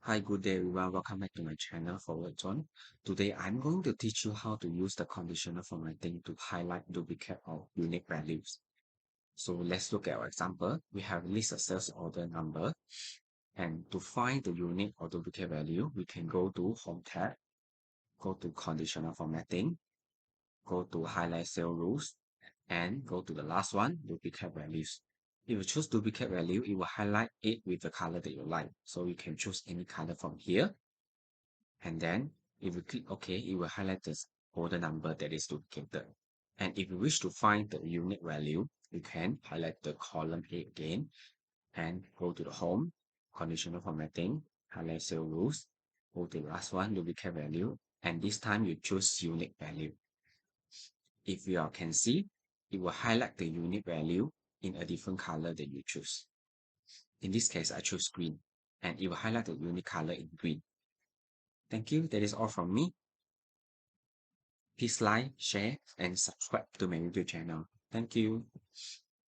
Hi, good day everyone. Welcome back to my channel Forward Zone. Today I'm going to teach you how to use the conditional formatting to highlight duplicate or unique values. So let's look at our example. We have list a sales order number, and to find the unique or duplicate value, we can go to Home tab, go to conditional formatting, go to highlight sale rules, and go to the last one, duplicate values. If you choose duplicate value, it will highlight it with the color that you like. So you can choose any color from here. And then if you click OK, it will highlight the order number that is duplicated. And if you wish to find the unique value, you can highlight the column A again and go to the home, conditional formatting, highlight sale rules, go to the last one, duplicate value, and this time you choose unique value. If you can see, it will highlight the unique value in a different color that you choose. In this case, I choose green, and it will highlight the unique color in green. Thank you. That is all from me. Please like, share, and subscribe to my YouTube channel. Thank you.